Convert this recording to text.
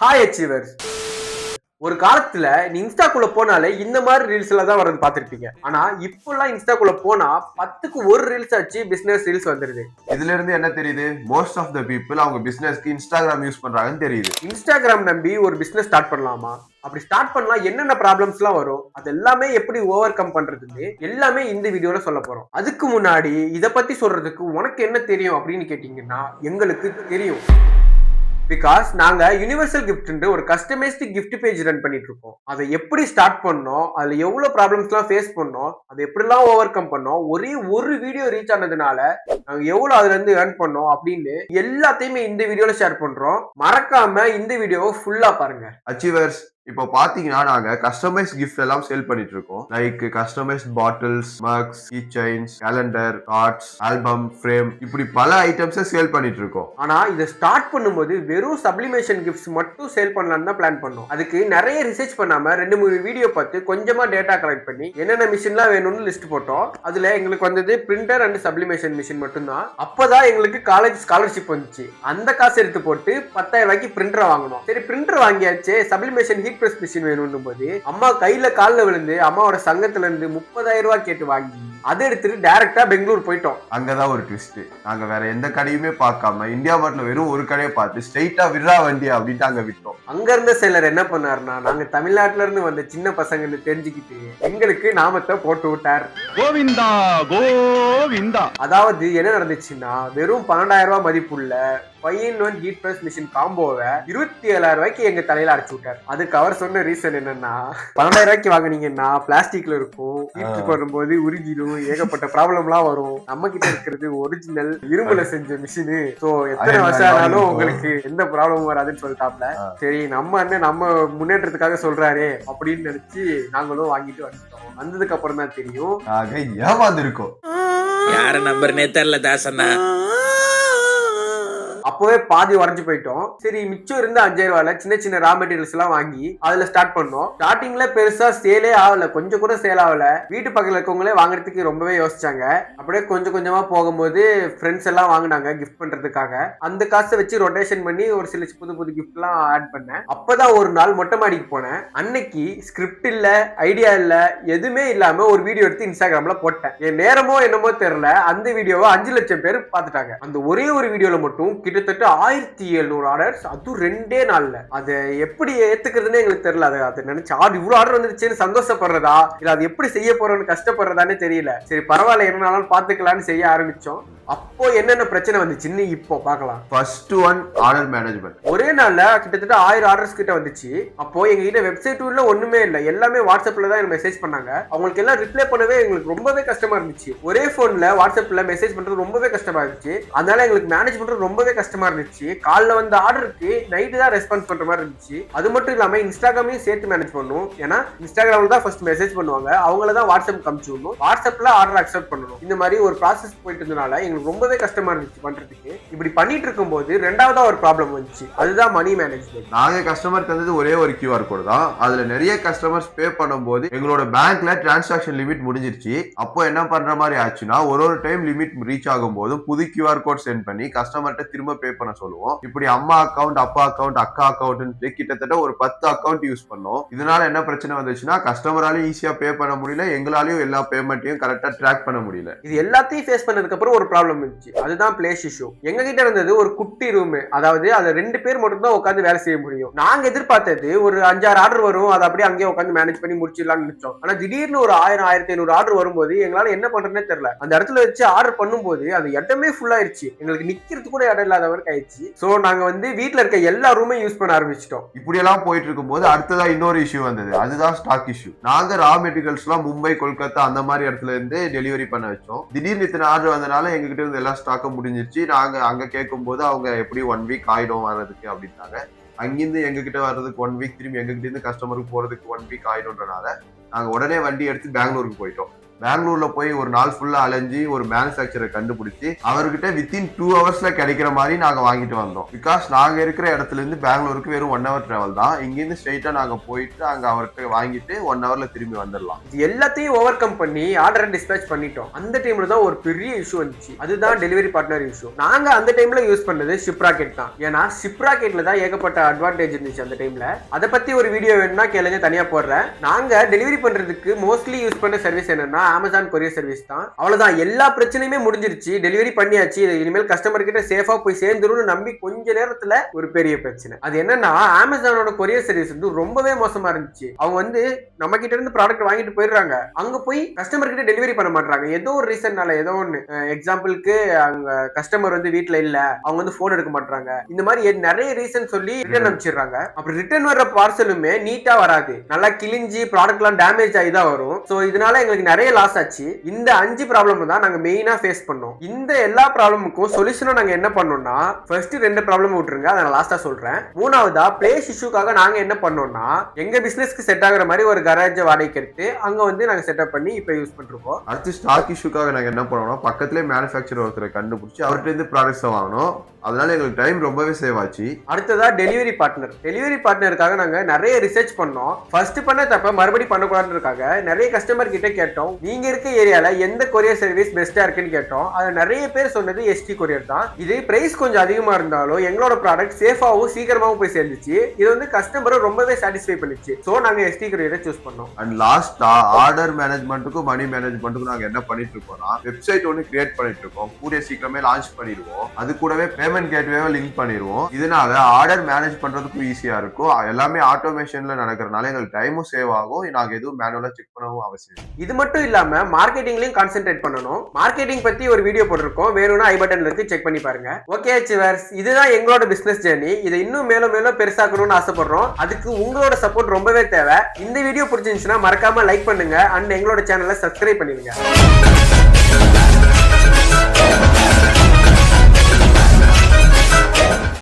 Hi achievers. ஒரு காலத்துல நீ இன்ஸ்டாக்குள்ள போனாலே இந்த மாதிரி ரீல்ஸ்ல தான் வரது பாத்திருப்பீங்க. ஆனா இப்பெல்லாம் இன்ஸ்டாக்குள்ள போனா 10க்கு ஒரு ரீல்ஸ் ஆச்சு பிசினஸ் ரீல்ஸ் வந்துருது. இதுல இருந்து என்ன தெரியுது? மோஸ்ட் ஆஃப் த பீப்புள் அவங்க பிசினஸ்க்கு இன்ஸ்டாகிராம் யூஸ் பண்றாங்கன்னு தெரியுது. இன்ஸ்டாகிராம் நம்பி ஒரு பிசினஸ் ஸ்டார்ட் பண்ணலாமா? அப்படி ஸ்டார்ட் பண்ணா என்னென்ன ப்ராப்ளம்ஸ் எல்லாம் வரும், அது எல்லாமே எப்படி ஓவர் கம் பண்றதுன்னு எல்லாமே இந்த வீடியோல சொல்ல போறோம். அதுக்கு முன்னாடி இத பத்தி சொல்றதுக்கு உனக்கு என்ன தெரியும் அப்படின்னு கேட்டீங்கன்னா, எங்களுக்கு தெரியும். பிகாஸ் நாங்க யூனிவர்சல் கிஃப்ட் ஒரு கஸ்டமைஸ்டு கிஃப்ட் பேஜ் ரன் பண்ணிட்டு இருக்கோம். அதை எப்படி ஸ்டார்ட் பண்ணோம், அதுல எவ்வளவு ப்ராப்ளம்ஸ் எல்லாம் ஃபேஸ் பண்ணோம், அதை எப்படிலாம் ஓவர் கம் பண்ணோம், ஒரே ஒரு வீடியோ ரீச் ஆனதுனால நாங்க எவ்வளவு அதுல இருந்து ஏர்ன் பண்ணோம் அப்படின்னு எல்லாத்தையுமே இந்த வீடியோல ஷேர் பண்றோம். மறக்காம இந்த வீடியோவை ஃபுல்லா பாருங்க. அச்சீவர்ஸ், இப்போ பாத்தீங்கன்னா நாங்க கஸ்டமைஸ் கிஃப்ட் எல்லாம் சேல் பண்ணிட்டு இருக்கோம். Like customize bottles, mugs, key chains, calendar, cards, album, frame, இப்படி பல ஐட்டம்ஸை சேல் பண்ணிட்டு இருக்கோம். ஆனா இதை ஸ்டார்ட் பண்ணும்போது வெறும் சப்ளிமேஷன் கிஃப்ட்ஸ் மட்டும் சேல் பண்ணலாம்னு தான் பிளான் பண்ணோம். அதுக்கு நிறைய ரிசர்ச் பண்ணாம 2-3 வீடியோ பார்த்து கொஞ்சமா டேட்டா கலெக்ட் பண்ணி என்னென்ன மிஷின்லாம் வேணும்னு லிஸ்ட் போட்டோம். அதுல எங்களுக்கு வந்தது பிரிண்டர் அண்ட் சப்ளிமேஷன் மிஷின் மட்டும்தான். அப்பதான் எங்களுக்கு காலேஜ் ஸ்காலர்ஷிப் வந்துச்சு. அந்த காசு எடுத்து போட்டு 10,000 ரூபாய்க்கு பிரிண்டர் வாங்கணும். சரி, பிரிண்டர் வாங்கியாச்சு, சப்ளிமேஷன் ஹீட் பிரஸ் மிஷின் வேணும் போது அம்மா கையில கால்ல விழுந்து அம்மாவோட சங்கத்துல இருந்து 30,000 ரூபாய் கேட்டு வாங்கி அதை எடுத்துட்டு டைரக்டா பெங்களூர் போயிட்டோம். அங்கதான் ஒரு ட்விஸ்ட். நாங்க வேற எந்த கடையுமே பார்க்காம இந்தியா மார்ட்ல வெறும் ஒரு கடையை பார்த்து ஸ்ட்ரெயிட்டா விடுறா வண்டி அப்படின்ட்டு அங்க விட்டோம். அங்க இருந்த செல்லர் என்ன பண்ணாருன்னா, நாங்க தமிழ்நாட்டுல இருந்து வந்த சின்ன பசங்கன்னு தெரிஞ்சுக்கிட்டு எங்களுக்கு நாமத்தை போட்டு விட்டார். கோவிந்தா கோவிந்தா. அதாவது என்ன நடந்துச்சுன்னா, வெறும் 12,000 ரூபாய் மதிப்புள்ள 5-in-1 ஹீட் பிரஸ் மிஷின் காம்போவை 27,000 ரூபாய்க்கு எங்க தலையில அடிச்சு விட்டார். அதுக்கு அவர் சொன்ன ரீசன் என்னன்னா, 12,000 ரூபாய்க்கு வாங்கினீங்கன்னா பிளாஸ்டிக்ல இருக்கும், ஹீட் பண்ணும்போது உருகிடும், ஏகப்பட்ட ப்ராப்ளம் எல்லாம் வரும். நம்ம கிட்ட இருக்கிறது ஒரிஜினல் இரும்புல செஞ்ச மிஷின். சோ எத்தனை வருஷம் ஆனாலும் உங்களுக்கு எந்த ப்ராப்ளமும் வராதுன்னு சொல்லிட்டாப்ல. சரி, நம்ம அண்ணன் நம்ம முன்னேற்றத்துக்காக சொல்றாரே அப்படின்னு நினைச்சு நாங்களும் வாங்கிட்டு வந்துட்டோம். வந்ததுக்கு அப்புறம் தான் தெரியும் ஏமாந்துருக்கோம். யார நம்பர்னே தெரியல தாசண்ணா. அப்பவே பாதி உடஞ்சு போயிட்டோம். சரி, மிச்சம் இருந்த 5,000 ரூபாயில சின்ன சின்ன ரா மெட்டீரியல்ஸ் எல்லாம் வாங்கி அதுல ஸ்டார்ட் பண்ணோம். ஸ்டார்டிங்ல பெருசா சேலே ஆகல, கொஞ்சம் கூட சேல் ஆகல. வீட்டு பக்கத்துல இருக்கவங்களே வாங்குறதுக்கு ரொம்பவே யோசிச்சாங்க. அப்படியே கொஞ்சம் கொஞ்சமா போகும்போது ஃப்ரெண்ட்ஸ் எல்லாம் வாங்கினாங்க கிஃப்ட் பண்றதுக்காக. அந்த காசை வச்சு ரொட்டேஷன் பண்ணி ஒரு சில புது புது கிஃப்ட் எல்லாம் ஆட் பண்ணேன். அப்பதான் ஒரு நாள் மொட்டை மாடிக்கு போனேன். அன்னைக்கு ஸ்கிரிப்ட் இல்ல, ஐடியா இல்ல, எதுவுமே இல்லாம ஒரு வீடியோ எடுத்து இன்ஸ்டாகிராம்ல போட்டேன். என் நேரமோ என்னமோ தெரியல, அந்த வீடியோவை 5 லட்சம் பேர் பார்த்துட்டாங்க. அந்த ஒரே ஒரு வீடியோல மட்டும் கிட்டத்தட்ட 1,700 ஆர்டர்ஸ், அதுவும் 2 நாள்ல. அதை எப்படி ஏத்துக்கிறதுன்னு எங்களுக்கு தெரியல. அதை நினைச்சு இவ்வளவு ஆர்டர் வந்துருச்சுன்னு சந்தோஷப்படுறதா இல்ல அது எப்படி செய்ய போறோம்னு கஷ்டப்படுறதானே தெரியல. சரி பரவாயில்ல, என்னனாலும் பாத்துக்கலாம்னு செய்ய ஆரம்பிச்சோம். அப்போ என்னென்ன பிரச்சனை வந்துச்சுன்னு இப்போ பார்க்கலாம். First one, order management. ஒரே நாள்ல கிட்டத்தட்ட 1000 ஆர்டர்ஸ் கிட்ட வந்துச்சு. அப்போ எங்க கிட்ட வெப்சைட் இல்ல, ஒண்ணுமே இல்ல, எல்லாமே வாட்ஸ்அப்ல தான் மெசேஜ் பண்ணாங்க. அவங்களுக்கு எல்லாம் ரிப்ளை பண்ணவே எங்களுக்கு ரொம்பவே கஷ்டமா இருந்துச்சு. ஒரே போன்ல வாட்ஸ்அப்ல மெசேஜ் பண்றது ரொம்பவே கஷ்டமா இருந்துச்சு. அதனால எங்களுக்கு மேனேஜ் பண்றது ரொம்பவே கஷ்டமா இருந்துச்சு. காலைல வந்த ஆர்டருக்கு நைட்டு தான் ரெஸ்பான்ஸ் பண்ற மாதிரி இருந்துச்சு. அது மட்டும் இல்லாம இன்ஸ்டாகிராமையும் சேர்த்து மேனேஜ் பண்ணணும். ஏன்னா இன்ஸ்டாகிராம்ல தான் ஃபர்ஸ்ட் மெசேஜ் பண்ணுவாங்க, அவங்கள தான் வாட்ஸ்அப் காமிச்சு விடணும், வாட்ஸ்அப்ல ஆர்டர் அக்செப்ட் பண்ணணும். இந்த மாதிரி ஒரு ப்ராசஸ் போயிட்டு இருந்தனால எங்களுக்கு ரொம்பவே கஷ்டமா இருந்துச்சு பண்றதுக்கு. இப்படி பண்ணிட்டு இருக்கும் போது ரெண்டாவதா ஒரு ப்ராப்ளம் வந்துச்சு, அதுதான் மணி மேனேஜ்மெண்ட். நாங்க கஸ்டமர் தந்தது ஒரே ஒரு QR கோட் தான். அதுல நிறைய கஸ்டமர்ஸ் பே பண்ணும்போது எங்களோட பேங்க்ல டிரான்சாக்ஷன் லிமிட் முடிஞ்சிருச்சு. அப்போ என்ன பண்ற மாதிரி ஆச்சுன்னா, ஒரு டைம் லிமிட் ரீச் ஆகும் போது புது QR கோட் சென்ட் பண்ணி கஸ்டமர்கிட்ட திரும்ப பே பண்ண சொல்லுவோம். இப்படி அம்மா அக்கௌண்ட், அப்பா அக்கௌண்ட், அக்கா அக்கௌண்ட் கிட்டத்தட்ட ஒரு 10 அக்கௌண்ட் யூஸ் பண்ணோம். இதனால என்ன பிரச்சனை வந்துச்சுன்னா, கஸ்டமராலையும் ஈஸியா பே பண்ண முடியல, எங்களாலையும் எல்லா பேமெண்ட்டையும் கரெக்டா ட்ராக் பண்ண முடியல. இது எல்லாத்தையும் ஃபேஸ் பண்ணதுக்கு அப்புறம் ஒரு ப்ராப்ளம் இருந்துச்சு, அதுதான் பிளேஸ் இஷ்யூ. எங்க கிட்ட இருந்தது ஒரு குட்டி ரூம். அதாவது அது 2 பேர் மட்டும் தான் உட்காந்து வேலை செய்ய முடியும். நாங்க எதிர்பார்த்தது ஒரு 5-6 ஆர்டர் வரும், அதை அப்படியே அங்கேயே உட்காந்து மேனேஜ் பண்ணி முடிச்சிடலாம்னு நினைச்சோம். ஆனா திடீர்னு ஒரு 1000-1500 ஆர்டர் வரும்போது எங்களால என்ன பண்றதுன்னே தெரியல. அந்த இடத்துல வச்சு ஆர்டர் பண்ணும்போது அது இடமே ஃபுல் ஆயிருச்சு, எங்களுக்கு நிக்கிறது கூட இடம் இல்லாத வரைக்கும் ஆயிடுச்சு. சோ நாங்க வீட்டுல இருக்க எல்லா ரூமே யூஸ் பண்ண ஆரம்பிச்சிட்டோம். இப்படி எல்லாம் போயிட்டு இருக்கும்போது அடுத்ததா இன்னொரு இஷ்யூ வந்தது, அதுதான் ஸ்டாக் இஷ்யூ. நாங்க ரா மெட்டீரியல்ஸ் எல்லாம் மும்பை, கொல்கத்தா அந்த மாதிரி இடத்துல இருந்து டெலிவரி பண்ண வச்சோம். திடீர்னு இத்தனை ஆர்டர் வந்தனால எங்க கிட்ட இருந்து எல்லா ஸ்டாக்கும் முடிஞ்சிருச்சு. நாங்க அங்க கேட்கும் போது அவங்க எப்படி 1 வீக் ஆயிடும் வர்றதுக்கு அப்படின்னாங்க. அங்கிருந்து எங்க கிட்ட வர்றதுக்கு 1 வீக், திரும்பி எங்க கிட்ட இருந்து கஸ்டமருக்கு போறதுக்கு 1 வீக் ஆயிடும்ன்றனால நாங்க உடனே வண்டி எடுத்து பெங்களூருக்கு போயிட்டோம். பெங்களூர்ல போய் ஒரு நாள் ஃபுல்லா அலைஞ்சி ஒரு மேனுஃபேக்சரை கண்டுபிடிச்சி அவர்கிட்ட வித்தின் 2 ஹவர்ஸ்ல கிடைக்கிற மாதிரி நாங்க வாங்கிட்டு வந்தோம். பிகாஸ் நாங்க இருக்கிற இடத்துல இருந்து பெங்களூருக்கு வெறும் 1 hour டிராவல் தான். இங்கிருந்து ஸ்ட்ரெயிட்டா நாங்க போயிட்டு அங்க அவர்கிட்ட வாங்கிட்டு 1 hourல திரும்பி வந்துடலாம். இது எல்லாத்தையும் ஓவர் கம் பண்ணி ஆர்டர் டிஸ்பேச் பண்ணிட்டோம். அந்த டைம்ல தான் ஒரு பெரிய இஷ்யூ வந்துச்சு. அதுதான் டெலிவரி பார்ட்னர் இஷ்யூ. நாங்க அந்த டைம்ல யூஸ் பண்ணது ஷிப்ராக்கெட் தான். ஏன்னா ஷிப்ராக்கெட்ல தான் ஏகப்பட்ட அட்வான்டேஜ் இருந்துச்சு அந்த டைம்ல. அதை பத்தி ஒரு வீடியோ வேணும்னா கேளுங்க, தனியா போடுறேன். நாங்க டெலிவரி பண்றதுக்கு மோஸ்ட்லி யூஸ் பண்ண சர்வீஸ் என்னன்னா அமேசான் கொரியர் சர்வீஸ் தான். அவ்வளவுதான், எல்லா பிரச்சனையுமே முடிஞ்சிருச்சு. டெலிவரி பண்ணியாச்சு, இனிமேல் கஸ்டமர் கிட்ட சேஃபா போய் சேர்ந்துரும்னு நம்பி கொஞ்ச நேரத்துல ஒரு பெரிய பிரச்சனை. அது என்னன்னா அமேசானோட கொரியர் சர்வீஸ் வந்து ரொம்பவே மோசமா இருந்துச்சு. அவங்க வந்து நம்ம கிட்ட இருந்து ப்ராடக்ட் வாங்கிட்டு போயிடுறாங்க, அங்க போய் கஸ்டமர் கிட்ட டெலிவரி பண்ண மாட்டாங்க. ஏதோ ஒரு ரீசன்னால, ஏதோ ஒன்னு எக்ஸாம்பிளுக்கு அங்க கஸ்டமர் வந்து வீட்ல இல்ல, அவங்க வந்து போன் எடுக்க மாட்டாங்க, இந்த மாதிரி நிறைய ரீசன் சொல்லி ரிட்டர்ன் அனுப்பிச்சிடுறாங்க. அப்புறம் ரிட்டர்ன் வர்ற பார்சலுமே நீட்டா வராது, நல்லா கிழிஞ்சி ப்ராடக்ட் எல்லாம் டேமேஜ் ஆகி தான் வரும். சோ இதனால எங்களுக்கு நிறைய லாஸ் ஆச்சு. இந்த 5 ப்ராப்ளம் தான் நாங்க மெயினா ஃபேஸ் பண்ணோம். இந்த எல்லா ப்ராப்ளமுக்கும் சொல்யூஷனா நாங்க என்ன பண்ணோம்னா, ஃபர்ஸ்ட் 2 ப்ராப்ளம் விட்டுருங்க, அதை நான் லாஸ்டா சொல்றேன். மூணாவதா பிளேஸ் இஷ்யூக்காக நாங்க என்ன பண்ணோம்னா, எங்க பிசினஸ்க்கு செட் ஆகுற மாதிரி ஒரு கராஜ் வாடகைக்கு எடுத்து அங்க வந்து நாங்க செட்டப் பண்ணி இப்ப யூஸ் பண்ணிருக்கோம். அடுத்து ஸ்டாக் இஷ்யூக்காக நாங்க என்ன பண்ணோம்னா, பக்கத்திலே மேனுஃபேக்சர் ஒருத்தரை கண்டுபிடிச்சு அவர்கிட்ட இருந்து ப்ராடக்ட்ஸ் வாங்கணும். அதனால எங்களுக்கு டைம் ரொம்பவே சேவ் ஆச்சு. அடுத்ததா டெலிவரி பார்ட்னர். டெலிவரி பார்ட்னருக்காக நாங்க நிறைய ரிசர்ச் பண்ணோம். ஃபர்ஸ்ட் பண்ண தப்ப மறுபடியும் பண்ணக்கூடாதுன்றதுக்காக நிறைய கஸ்டமர் கிட்ட கேட்டோம், நீங்க இருக்க ஏரியால எந்த கொரியர் சர்வீஸ் பெஸ்டா இருக்குன்னு கேட்டோம். அது நிறைய பேர் சொன்னது எஸ்டி கொரியர் தான். இது பிரைஸ் கொஞ்சம் அதிகமா இருந்தாலும் எங்களோட ப்ராடக்ட் சேஃபாவும் சீக்கிரமாவும் போய் சேர்ந்துச்சு. இது வந்து கஸ்டமரை ரொம்பவே சாட்டிஸ்ஃபை பண்ணிச்சு. சோ நாங்க எஸ்டி கொரியரை சூஸ் பண்ணோம். அண்ட் லாஸ்டா ஆர்டர் மேனேஜ்மெண்ட்டுக்கும் மணி மேனேஜ்மெண்ட்டுக்கும் நாங்க என்ன பண்ணிட்டு இருக்கோம்னா, வெப்சைட் ஒன்று கிரியேட் பண்ணிட்டு இருக்கோம். கூடிய சீக்கிரமே லான்ச் பண்ணிடுவோம். அது கூடவே பேமெண்ட் கேட்வேவை லிங்க் பண்ணிடுவோம். இதனால ஆர்டர் மேனேஜ் பண்றதுக்கும் ஈஸியா இருக்கும். எல்லாமே ஆட்டோமேஷன்ல நடக்கிறதுனால எங்களுக்கு டைமும் சேவ் ஆகும். நாங்க எதுவும் மேனுவலா செக் பண்ணவும் அவசியம். இது மட்டும் இல்லாம மார்க்கெட்டிங்லயும் கான்சென்ட்ரேட் பண்ணணும். மார்க்கெட்டிங் பத்தி ஒரு வீடியோ போட்டிருக்கோம், வேணும்னா ஐ பட்டன்ல இருக்கு, செக் பண்ணி பாருங்க. ஓகே சிவர்ஸ், இதுதான் எங்களோட பிசினஸ் ஜர்னி. இதை இன்னும் மேலும் மேலும் பெருசாக்கணும்னு ஆசைப்படுறோம். அதுக்கு உங்களோட சப்போர்ட் ரொம்பவே தேவை. இந்த வீடியோ பிடிச்சிருந்துச்சுன்னா மறக்காம லைக் பண்ணுங்க அண்ட் எங்களோட சேனலை சப்ஸ்கிரைப் பண்ணிடுங்க.